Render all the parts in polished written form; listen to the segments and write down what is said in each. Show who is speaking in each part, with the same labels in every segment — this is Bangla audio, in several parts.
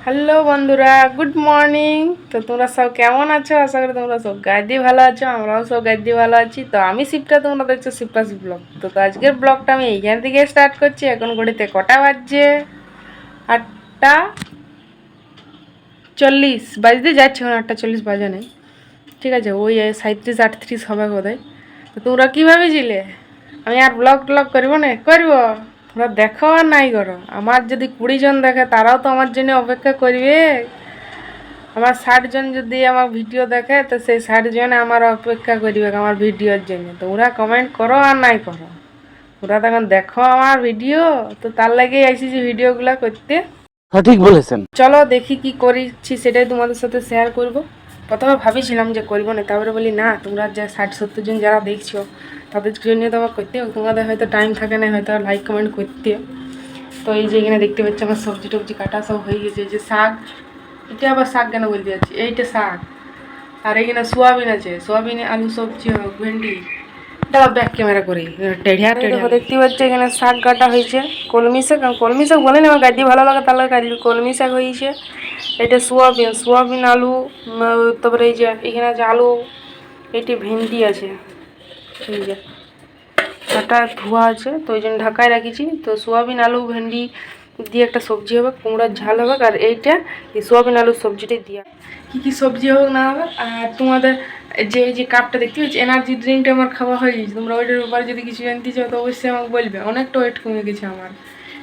Speaker 1: হ্যালো বন্ধুরা, গুড মর্নিং। তো তোমরা সব কেমন আছো? আশা করি তোমরা সব গাইদি ভালো আছো, আমরাও সব গাইদি ভালো আছি। তো আমি শিবটা, তোমরা দেখছো শিবপাস ব্লগ। তো আজকের ব্লগটা আমি এইখান থেকে স্টার্ট করছি। এখন ঘড়িতে কটা বাজছে? 8:40 বাজতে যাচ্ছে, এখন 8:40 বাজে নেই। ঠিক আছে, ওই 37-38 হবে বোধহয়। তো তোমরা কী ভেবেছিলে আমি আর ব্লগ ট্লগ করবো না? করবো। তোমরা দেখো আর নাই করো, আমার যদি 20 জন দেখে তারাও তো আমার জন্য অপেক্ষা করবে। আমার 60 জন যদি আমার ভিডিও দেখে, তো সেই 60 জন আমার অপেক্ষা করবে আমার ভিডিওর জন্য। তোমরা কমেন্ট করো আর নাই করো, তোমরা তখন দেখো আমার ভিডিও, তো তার লাগেই আইসিছি ভিডিওগুলো করতে।
Speaker 2: সঠিক বলেছেন।
Speaker 1: চলো দেখি কি করেছি, সেটাই তোমাদের সাথে শেয়ার করব। প্রথমে ভাবিছিলাম যে করবো না, তারপরে বলি না, তোমরা যা 60-70 জন যারা দেখছো তাদের জন্য তো আমার করতে হবে। তোমাদের হয়তো টাইম থাকে না, হয়তো লাইক কমেন্ট করতে। তো এই যে এখানে দেখতে পাচ্ছি আমার সবজি টবজি কাটা সব হয়ে গেছে। এই যে শাক, এটা আবার শাক কেন বলতে যাচ্ছি, এইটা শাক। আর এখানে সোয়াবিন আছে, সোয়াবিন আলু সবজি হোক, ভেন্ডি। দাঁড়াও ব্যাক ক্যামেরা করি, টেढ़িয়া টেढ़িয়া দেখতে পাচ্ছি। এখানে শাক কাটা হয়েছে, কলমি শাক। কলমি শাক বলে না, আমার গাড়ি ভালো লাগে, তাহলে কলমি শাক হয়েছে। এটা সোয়াবিন, সোয়াবিন আলু, তারপরে এই যে এখানে আছে আলু, এটি ভেন্ডি আছে। এই যে কাটা ধোয়া আছে, তো ওই জন্য ঢাকায় রাখিছি। তো সোয়াবিন আলু ভেন্ডি দিয়ে একটা সবজি হবে, কুমড়ার ঝাল হবে। আর এইটা এই সোয়াবিন আলুর সবজিটাই দিয়া কী কী সবজি হোক না হবে। আর তোমাদের যে এই যে কাপটা দেখতে পাচ্ছি, এনার্জি ড্রিঙ্কটা আমার খাওয়া হয়ে গেছে। তোমরা ওইটার ব্যাপারে যদি কিছু জানতে চাও তো অবশ্যই আমাকে বলবে, অনেকটা ওয়েট কমে গেছে আমার।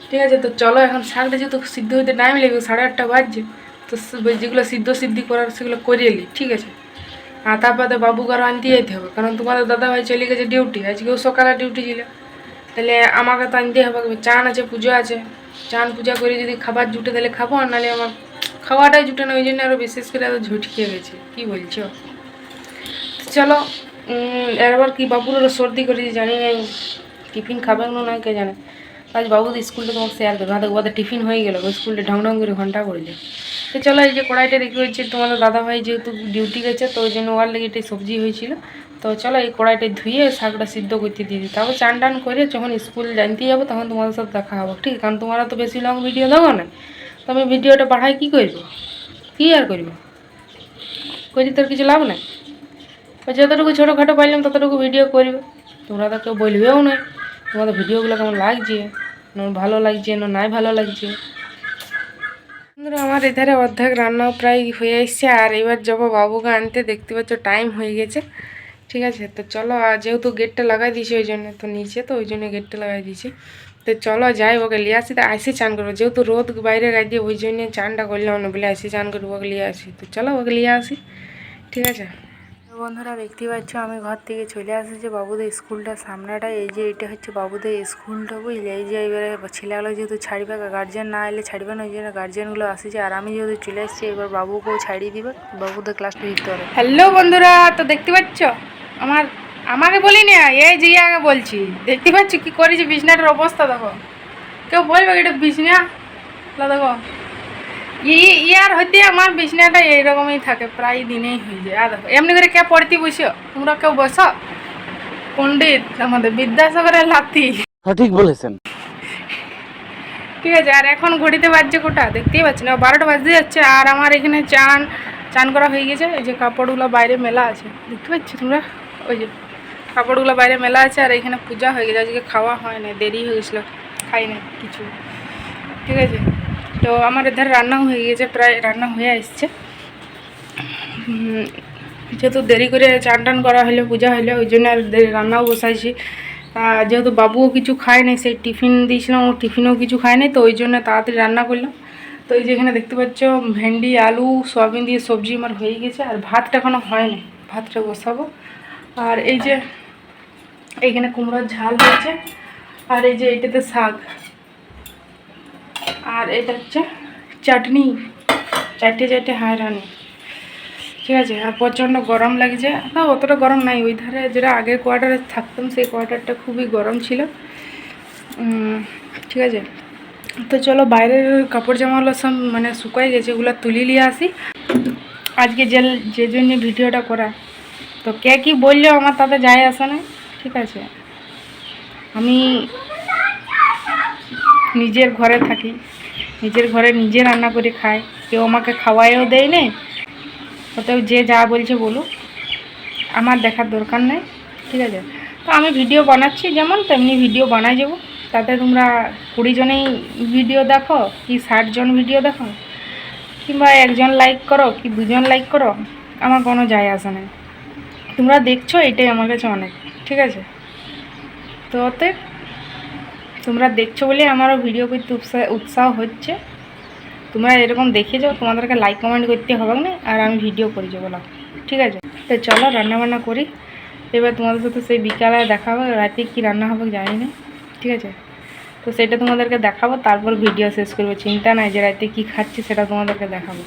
Speaker 1: ঠিক আছে, তো চলো এখন শাকটা যেহেতু সিদ্ধ হইতে টাইম লাগবে, 8:30 বাজছে। তো যেগুলো সিদ্ধি করার সেগুলো করিয়ে নিই, ঠিক আছে। আর তারপরে বাবুকে আরও আনতে যেতে হবে, কারণ তোমাদের দাদাভাই চলে গেছে ডিউটি। আজকেও সকালে ডিউটি ছিল, তাহলে আমাকে তো আনতে হবে। চান আছে, পুজো আছে, চান পূজা করে যদি খাবার জুটে তাহলে খাবো, আর নাহলে আমার খাওয়াটাই জুটে না। ওই জন্য আরও বিশেষ করে আরও ঝটকে গেছে। কী বলছো? চলো এবার কি বাবুর সর্দি করেছি জানি নাই, টিফিন খাবে না কে জানে। আজ বাবুদের স্কুলটা তোমাকে শেয়ার করবো। দেখো ওদের টিফিন হয়ে গেলো, ওই স্কুলটা ঢং ঢং করে ঘন্টা করলে। তো চলো এই যে কড়াইটা দেখতে হচ্ছে, তোমাদের দাদাভাই যেহেতু ডিউটি গেছে, তো ওই জন্য ওয়ার লেগে এটাই সবজি হয়েছিল। তো চলো এই কড়াইটা ধুয়ে শাকটা সিদ্ধ করতে দিয়ে দিই। তারপর চান টান করে যখন স্কুল জানতে যাবো তখন তোমাদের সাথে দেখা হবো, ঠিক? কারণ তোমরা তো বেশি লং ভিডিও দেবো না, তো আমি ভিডিওটা পাঠাই কী করবো, কী আর করবো, করি তোর কিছু লাভ নাই। যতটুকু ছোটোখাটো পাইলাম ততটুকু ভিডিও করবে। তোমরা তো কেউ বলবেও না তোমাদের ভিডিওগুলো কেমন লাগছে, না ভালো লাগছে না নাই ভালো লাগছে। আমার এধারে অর্ধেক রান্নাও প্রায় হয়ে এসছে। আর এবার যাবো বাবুকে আনতে, দেখতে পাচ্ছ টাইম হয়ে গেছে। ঠিক আছে, তো চলো। যেহেতু গেটটা লাগাই দিয়েছি ওই জন্য, তো নিচে তো ওই জন্য গেটটা লাগাই দিয়েছি। তো চলো যাই, ওকে নিয়ে আসি। তো আইসি চান করবো, যেহেতু রোদ বাইরে গাই দিয়ে, ওই জন্য চানটা করলাম না, বলে আইসি চান করবো, ওকে নিয়ে আসি। তো চলো ওকে নিয়ে আসি, ঠিক আছে। বন্ধুরা দেখতে পাচ্ছ আমি ঘর থেকে চলে আসছি বাবুদের স্কুলটা সামনেটায়। এই যে এটা হচ্ছে বাবুদের স্কুলটা, বুঝলে। এই যে এবারে ছেলেগুলো যেহেতু ছাড়বে, গার্জেন না এলে ছাড়বে না, ওই জন্য গার্জেনগুলো আসছে। আর আমি যেহেতু চলে এসেছি, এবার বাবুকেও ছাড়িয়ে দিবে, বাবুদের ক্লাসটা দিতে হবে। হ্যালো বন্ধুরা, তো দেখতে পাচ্ছ আমাকে বলি না, এই যে আগে বলছি, দেখতে পাচ্ছ কি করেছি, বিছনাটার অবস্থা দেখো। কেউ বলবে এটা বিছনা, দেখো ইয়ার হইতে আমার বিছনাটা এইরকমই থাকে, প্রায় দিনেই হয়ে যায়। আর দেখো এমনি করে কে পড়তে বসো, তোমরা কেউ বসো? পণ্ডিত আমাদের বিদ্যাসাগরের লাথি।
Speaker 2: সঠিক বলেছেন।
Speaker 1: ঠিক আছে, আর এখন ঘড়িতে বাজছে কোটা দেখতেই পাচ্ছি না, 12টা বাজতে যাচ্ছে। আর আমার এখানে চান করা হয়ে গেছে। এই যে কাপড়গুলো বাইরে মেলা আছে, দেখতে পাচ্ছি তোমরা, ওই যে কাপড়গুলো বাইরে মেলা আছে। আর এখানে পূজা হয়ে গেছে, আজকে খাওয়া হয় না, দেরি হয়ে গেছিলো, খাই না কিছু। ঠিক আছে, তো আমার এধারে রান্নাও হয়ে গেছে, প্রায় রান্না হয়ে আসছে। যেহেতু দেরি করে চান টান করা হলো, পূজা হলো, ওই জন্য আর রান্নাও বসাইছি। যেহেতু বাবুও কিছু খায় নাই, সেই টিফিন দিয়েছিলাম, ও টিফিনও কিছু খায় নাই, তো ওই জন্য তাড়াতাড়ি রান্না করলাম। তো এই যে এখানে দেখতে পাচ্ছ ভেন্ডি আলু সয়াবিন দিয়ে সবজি আমার হয়ে গেছে। আর ভাতটা এখনও হয়নি, ভাতটা বসাবো। আর এই যে এইখানে কুমড়োর ঝাল হয়েছে। আর এই যে এইটাতে শাক, আর এটা হচ্ছে চাটনি, চারটে হায়রানি। ঠিক আছে, আর প্রচণ্ড গরম লাগছে। না অতটা গরম নাই, ওই ধারে যেটা আগের কোয়ার্টারে থাকতাম সেই কোয়ার্টারটা খুবই গরম ছিল। ঠিক আছে, তো চলো বাইরের কাপড় জামাগুলো সব মানে শুকাই গেছে, এগুলো তুলে নিয়ে আসি। আজকে যে জন্য ভিডিওটা করা, তো কে কী বললেও আমার তাতে যায় আসে না। ঠিক আছে, আমি নিজের ঘরে থাকি, নিজের ঘরে নিজে রান্না করে খায়, কেউ আমাকে খাওয়াইও দেয় নেই। অতএব যে যা বলছে বলুক, আমার দেখার দরকার নেই, ঠিক আছে। তো আমি ভিডিও বানাচ্ছি যেমন তেমনি ভিডিও বানাই যাবো। তাতে তোমরা 20 জনেই ভিডিও দেখো কি 60 জন ভিডিও দেখো, কিংবা একজন লাইক করো কি 2 জন লাইক করো, আমার কোনো যায় আসে না। তোমরা দেখছো এটাই আমার কাছে অনেক, ঠিক আছে। তো অতএব তোমরা দেখছো বলে আমারও ভিডিও করতে উৎসাহ হচ্ছে। তোমরা এরকম দেখে যাও, তোমাদেরকে লাইক কমেন্ট করতে হবে না, আর আমি ভিডিও করে যাবো না, ঠিক আছে। তো চলো রান্নাবান্না করি। এবার তোমাদের সাথে সেই বিকালে দেখাবো, রাতে কি রান্না হবে জানি না, ঠিক আছে। তো সেটা তোমাদেরকে দেখাবো, তারপর ভিডিও শেষ করবো। চিন্তা নাই যে রাতে কী খাচ্ছি সেটা তোমাদেরকে দেখাবো।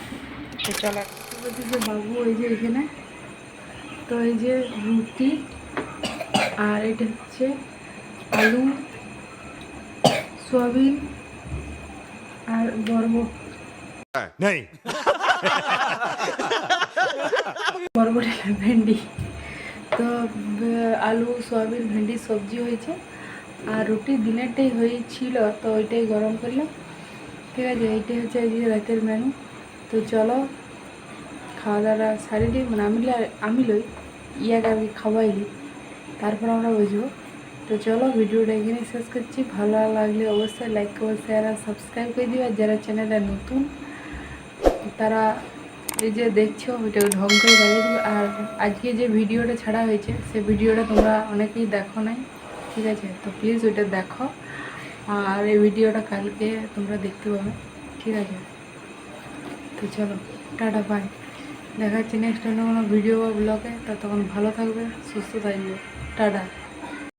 Speaker 1: তো চলো, যে বাবু ওই যে এখানে, তো এই যে রুটি, আর এটা হচ্ছে আলু, সয়াবিন, আর বরবটি ভেন্ডি। তো আলু সয়াবিন ভেন্ডি সবজি হয়েছে, আর রুটি দিনেরটাই হয়েছিল, তো ওইটাই গরম করলাম, ঠিক আছে। এইটাই হচ্ছে এই যে রাতের মেনু। তো চলো খাওয়া দাওয়া সারি দিই, মানে আমি লই ইয়াকে আমি খাওয়াইলি, তারপর আমরা বুঝবো। তো চলো ভিডিওটা এখানে শেষ করছি। ভালো লাগলে অবশ্যই লাইক করো, শেয়ার আর সাবস্ক্রাইব করে দিও। আর যারা চ্যানেলটা নতুন তারা এই যে দেখছো ওইটা ঢং করে বাজিয়ে দিও। আর আজকে যে ভিডিওটা ছাড়া হয়েছে সেই ভিডিওটা তোমরা অনেকেই দেখো নাই, ঠিক আছে। তো প্লিজ ওইটা দেখো, আর এই ভিডিওটা কালকে তোমরা দেখতে পাবে, ঠিক আছে। তো চলো টাটা বাই, দেখা হচ্ছে নেক্সট অন্য কোনো ভিডিও বা ব্লগে। ততক্ষণ ভালো থাকবে, সুস্থ থাকবে, টাটা।